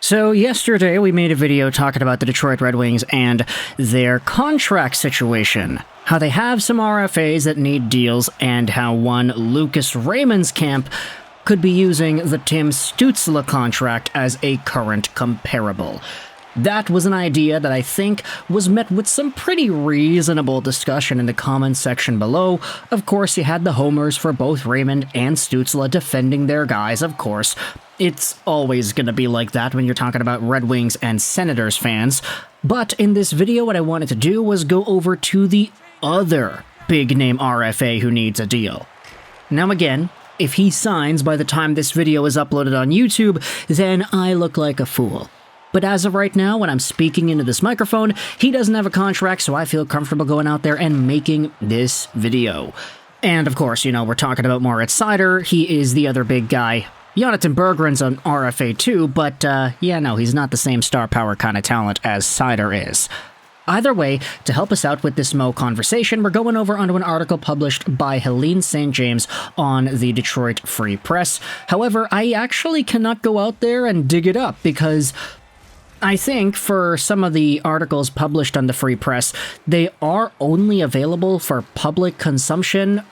So yesterday we made a video talking about the Detroit Red Wings and their contract situation. How they have some RFAs that need deals and how one Lucas Raymond's camp could be using the Tim Stützle contract as a current comparable. That was an idea that I think was met with some pretty reasonable discussion in the comments section below. Of course, you had the homers for both Raymond and Stützle defending their guys, of course. It's always going to be like that when you're talking about Red Wings and Senators fans. But in this video, what I wanted to do was go over to the other big-name RFA who needs a deal. Now again, if he signs by the time this video is uploaded on YouTube, then I look like a fool. But as of right now, when I'm speaking into this microphone, he doesn't have a contract, so I feel comfortable going out there and making this video. And of course, we're talking about Moritz Seider. He is the other big guy. Jonathan Berggren's on RFA too, but he's not the same star power kind of talent as Seider is. Either way, to help us out with this Mo conversation, we're going over onto an article published by Helene St. James on the Detroit Free Press. However, I actually cannot go out there and dig it up because I think for some of the articles published on the Free Press, they are only available for public consumption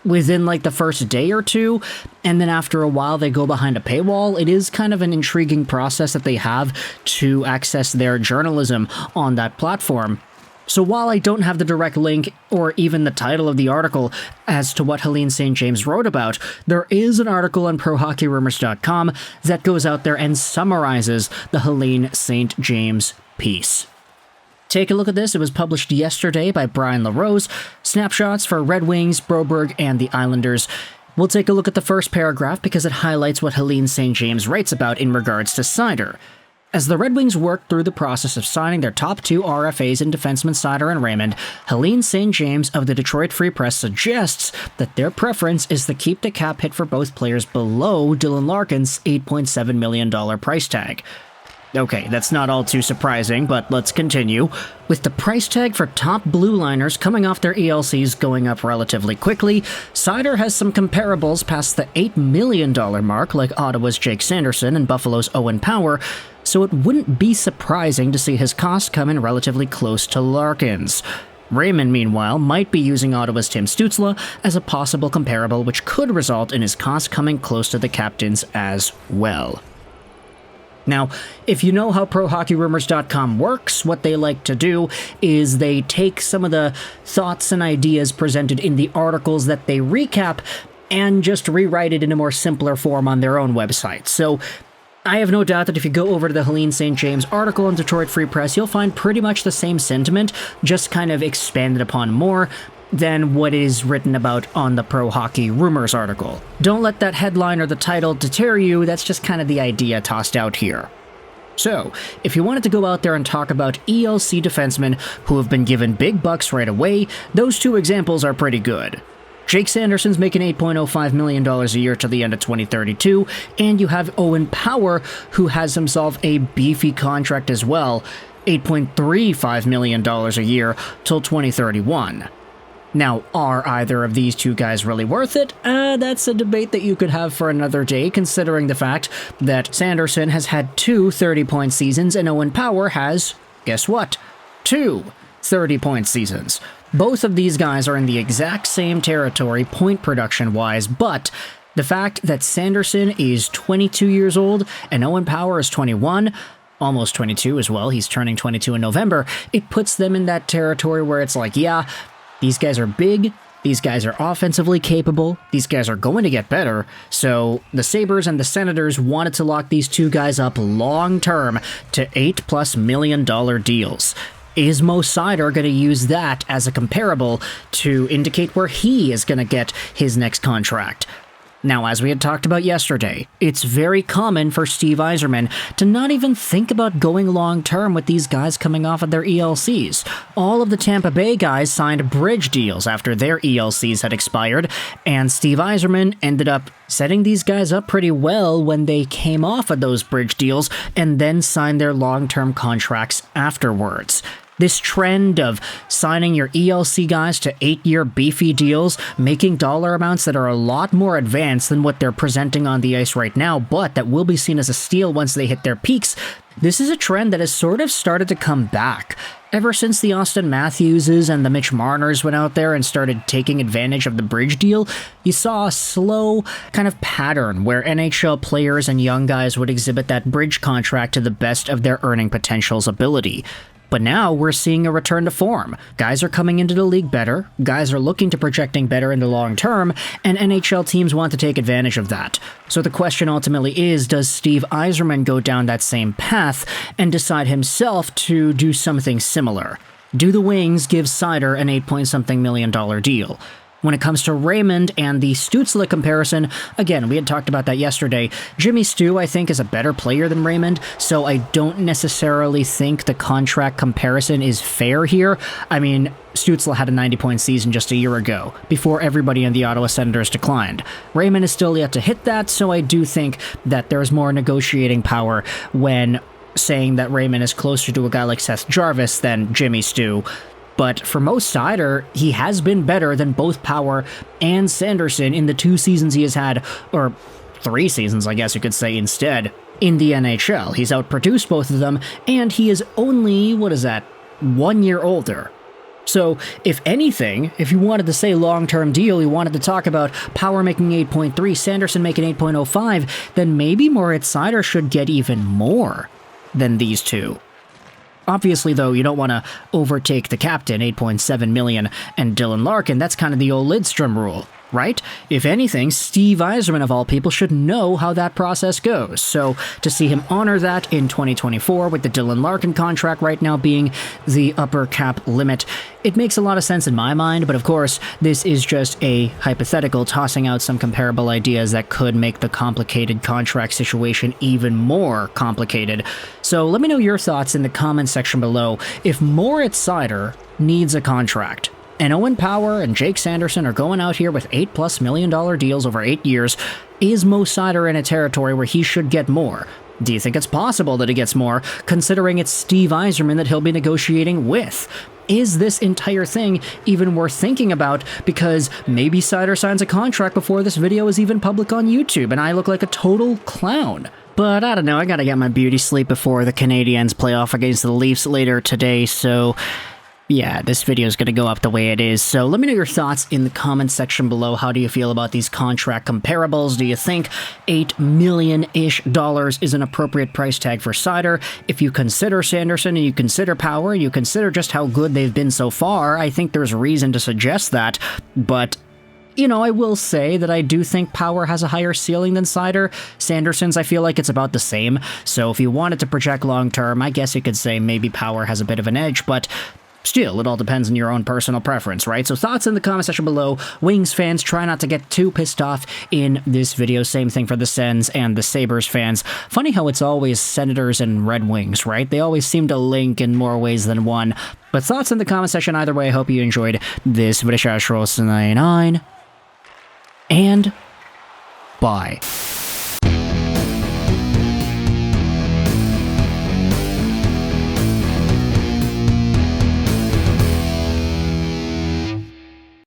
within the first day or two, and then after a while they go behind a paywall. It is kind of an intriguing process that they have to access their journalism on that platform. So while I don't have the direct link or even the title of the article as to what Helene St. James wrote about, there is an article on ProHockeyRumors.com that goes out there and summarizes the Helene St. James piece. Take a look at this. It was published yesterday by Brian LaRose. Snapshots for Red Wings, Broberg, and the Islanders. We'll take a look at the first paragraph because it highlights what Helene St. James writes about in regards to Seider. As the Red Wings work through the process of signing their top two RFAs in defenseman Seider and Raymond, Helene St. James of the Detroit Free Press suggests that their preference is to keep the cap hit for both players below Dylan Larkin's $8.7 million price tag. Okay, that's not all too surprising, but let's continue. With the price tag for top blue liners coming off their ELCs going up relatively quickly, Seider has some comparables past the $8 million mark like Ottawa's Jake Sanderson and Buffalo's Owen Power, so it wouldn't be surprising to see his cost come in relatively close to Larkin's. Raymond, meanwhile, might be using Ottawa's Tim Stützle as a possible comparable, which could result in his cost coming close to the captain's as well. Now, if you know how ProHockeyRumors.com works, what they like to do is they take some of the thoughts and ideas presented in the articles that they recap and just rewrite it in a more simpler form on their own website. So I have no doubt that if you go over to the Helene St. James article in Detroit Free Press, you'll find pretty much the same sentiment, just kind of expanded upon more than what is written about on the Pro Hockey Rumors article. Don't let that headline or the title deter you, that's just kind of the idea tossed out here. So, if you wanted to go out there and talk about ELC defensemen who have been given big bucks right away, those two examples are pretty good. Jake Sanderson's making $8.05 million a year to the end of 2032, and you have Owen Power, who has himself a beefy contract as well, $8.35 million a year till 2031. Now, are either of these two guys really worth it? That's a debate that you could have for another day, considering the fact that Sanderson has had two 30-point seasons and Owen Power has, guess what, two 30-point seasons. Both of these guys are in the exact same territory point production-wise, but the fact that Sanderson is 22 years old and Owen Power is 21, almost 22 as well, he's turning 22 in November, it puts them in that territory where it's like, yeah, these guys are big, these guys are offensively capable, these guys are going to get better, so the Sabres and the Senators wanted to lock these two guys up long-term to $8+ million deals. Is Mo Seider going to use that as a comparable to indicate where he is going to get his next contract? Now, as we had talked about yesterday, it's very common for Steve Yzerman to not even think about going long-term with these guys coming off of their ELCs. All of the Tampa Bay guys signed bridge deals after their ELCs had expired, and Steve Yzerman ended up setting these guys up pretty well when they came off of those bridge deals and then signed their long-term contracts afterwards. This trend of signing your ELC guys to 8-year beefy deals, making dollar amounts that are a lot more advanced than what they're presenting on the ice right now, but that will be seen as a steal once they hit their peaks, This is a trend that has sort of started to come back. Ever since the Austin Matthewses and the Mitch Marners went out there and started taking advantage of the bridge deal, you saw a slow kind of pattern where NHL players and young guys would exhibit that bridge contract to the best of their earning potential's ability. But now we're seeing a return to form. Guys are coming into the league better, guys are looking to projecting better in the long term, and NHL teams want to take advantage of that. So the question ultimately is, does Steve Yzerman go down that same path and decide himself to do something similar? Do the Wings give Seider an $8-point-something million deal? When it comes to Raymond and the Stützle comparison, again, we had talked about that yesterday. Jimmy Stu, I think, is a better player than Raymond, so I don't necessarily think the contract comparison is fair here. I mean, Stützle had a 90-point season just a year ago, before everybody in the Ottawa Senators declined. Raymond is still yet to hit that, so I do think that there's more negotiating power when saying that Raymond is closer to a guy like Seth Jarvis than Jimmy Stu. But for Mo Seider, he has been better than both Power and Sanderson in the 2 seasons he has had, or 3 seasons, I guess you could say instead, in the NHL. He's outproduced both of them, and he is only, 1 year older. So, if anything, if you wanted to say long-term deal, you wanted to talk about Power making 8.3, Sanderson making 8.05, then maybe Moritz Seider should get even more than these two. Obviously, though, you don't want to overtake the captain, $8.7 million, and Dylan Larkin. That's kind of the old Lidstrom rule, right? If anything, Steve Yzerman, of all people, should know how that process goes. So, to see him honor that in 2024, with the Dylan Larkin contract right now being the upper cap limit, it makes a lot of sense in my mind, but of course, this is just a hypothetical, tossing out some comparable ideas that could make the complicated contract situation even more complicated. So let me know your thoughts in the comments section below. If Moritz Seider needs a contract, and Owen Power and Jake Sanderson are going out here with $8+ million deals over 8 years, is Mo Seider in a territory where he should get more? Do you think it's possible that he gets more, considering it's Steve Yzerman that he'll be negotiating with? Is this entire thing even worth thinking about? Because maybe Seider signs a contract before this video is even public on YouTube, and I look like a total clown. But I don't know, I gotta get my beauty sleep before the Canadiens play off against the Leafs later today, so yeah, this video is going to go up the way it is. So let me know your thoughts in the comments section below. How do you feel about these contract comparables? Do you think $8 million-ish is an appropriate price tag for Seider? If you consider Sanderson and you consider Power, and you consider just how good they've been so far, I think there's reason to suggest that. But you know, I will say that I do think Power has a higher ceiling than Seider. Sanderson's, I feel like it's about the same. So if you wanted to project long-term, I guess you could say maybe Power has a bit of an edge, but still, it all depends on your own personal preference, right? So thoughts in the comment section below. Wings fans, try not to get too pissed off in this video. Same thing for the Sens and the Sabres fans. Funny how it's always Senators and Red Wings, right? They always seem to link in more ways than one. But thoughts in the comment section either way. I hope you enjoyed this video. And bye.